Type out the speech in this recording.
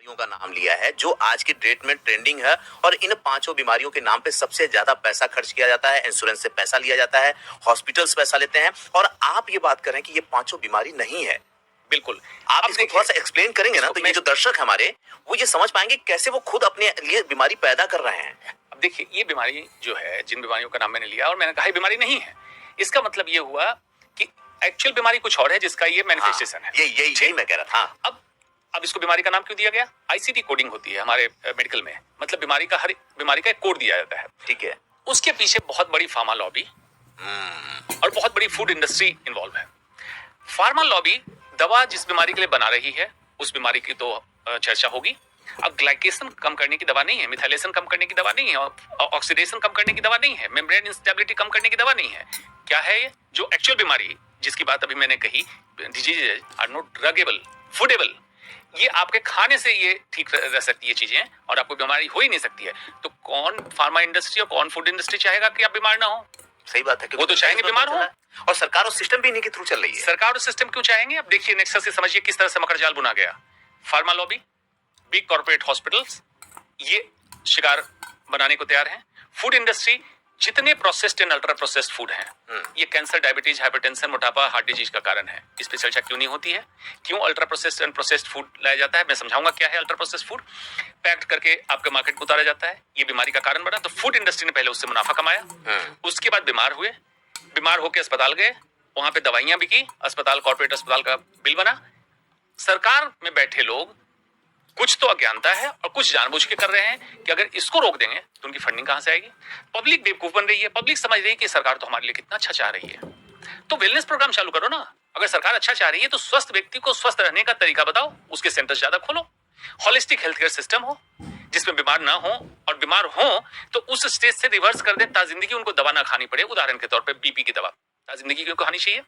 बीमारियों का नाम लिया है जो आज की डेट में ट्रेंडिंग है और इन पांचों बीमारियों के नाम पे सबसे ज्यादा पैसा खर्च किया जाता है, इंश्योरेंस से पैसा लिया जाता है, हॉस्पिटल्स पैसा लेते हैं और आप ये बात कर रहे हैं कि ये पांचों बीमारी नहीं है। बिल्कुल। आप इसको थोड़ा सा एक्सप्लेन करेंगे ना, तो ये जो दर्शक है हमारे वो ये समझ पाएंगे कैसे वो खुद अपने लिए बीमारी पैदा कर रहे हैं। अब देखिए, ये बीमारी जो है, जिन बीमारियों का नाम मैंने लिया और मैंने कहा ये बीमारी नहीं है, इसका मतलब ये हुआ कि एक्चुअल बीमारी कुछ और है जिसका ये मैनिफेस्टेशन है। यही मैं कह रहा था। अब इसको बीमारी का नाम क्यों दिया गया? आईसीडी कोडिंग होती है हमारे मेडिकल में, मतलब बीमारी का हर बीमारी का एक कोड दिया जाता है। ठीक है। उसके पीछे बहुत बड़ी फार्मा लॉबी और बहुत बड़ी फूड इंडस्ट्री इन्वॉल्व है। फार्मा लॉबी दवा जिस बीमारी के लिए बना रही है उस बीमारी की तो चर्चा होगी। अब ग्लाइकेशन कम करने की दवा नहीं है, मिथाइलेशन कम करने की दवा नहीं है, ऑक्सीडेशन कम करने की दवा नहीं है, मेम्ब्रेन इंस्टेबिलिटी कम करने की दवा नहीं है। क्या है ये? जो एक्चुअल बीमारी जिसकी बात अभी मैंने कही, डिजीजेज आर नॉट ड्रगेबल, फूडेबल, ये आपके खाने से ये ठीक रह सकती है चीजें और आपको बीमारी हो ही नहीं सकती है। तो कौन फार्मा इंडस्ट्री और कौन फूड इंडस्ट्री चाहेगा कि आप बीमार ना हो? सही बात है, वो तो चाहेंगे बीमार हो। और सरकार और सिस्टम भी इन्हीं के थ्रू चल रही है। सरकार और सिस्टम क्यों चाहेंगे? अब देखिए नेक्सस से समझिए किस तरह से मकड़जाल बुना गया। Pharma lobby, big corporate hospitals, ये शिकार बनाने को तैयार हैं। फूड इंडस्ट्री, जितने processed and ultra processed food हैं, ये कैंसर, डायबिटीज, हाइपरटेंशन, मोटापा, हार्ट डिजीज का कारण है। इस पे चर्चा क्यों नहीं होती है? क्यों ultra processed and processed food लाया जाता है? मैं समझाऊंगा क्या है अल्ट्रा प्रोसेस्ड फूड। पैक्ड करके आपके मार्केट में उतारा जाता है, ये बीमारी का कारण बना। तो फूड इंडस्ट्री ने पहले उससे मुनाफा कमाया, उसके बाद बीमार हुए, बीमार होकर अस्पताल गए, वहां पे दवाइयां बिकी, अस्पताल, कॉर्पोरेट अस्पताल का बिल बना। सरकार में बैठे लोग कुछ तो अज्ञानता है और कुछ जानबूझ के कर रहे हैं कि अगर इसको रोक देंगे तो उनकी फंडिंग कहां से आएगी। पब्लिक बेवकूफ बन रही है, पब्लिक समझ रही है कि सरकार तो हमारे लिए कितना अच्छा चाह रही है। तो वेलनेस प्रोग्राम चालू करो ना। अगर सरकार अच्छा चाह रही है तो स्वस्थ व्यक्ति को स्वस्थ रहने का तरीका बताओ, उसके सेंटर्स ज्यादा खोलो। होलिस्टिक हेल्थ केयर सिस्टम हो जिसमें बीमार ना हो, और बीमार हो तो उस स्टेज से रिवर्स कर दे, जिंदगी उनको दवा ना खानी पड़े। उदाहरण के तौर पर बीपी की दवा जिंदगी क्यों खानी चाहिए?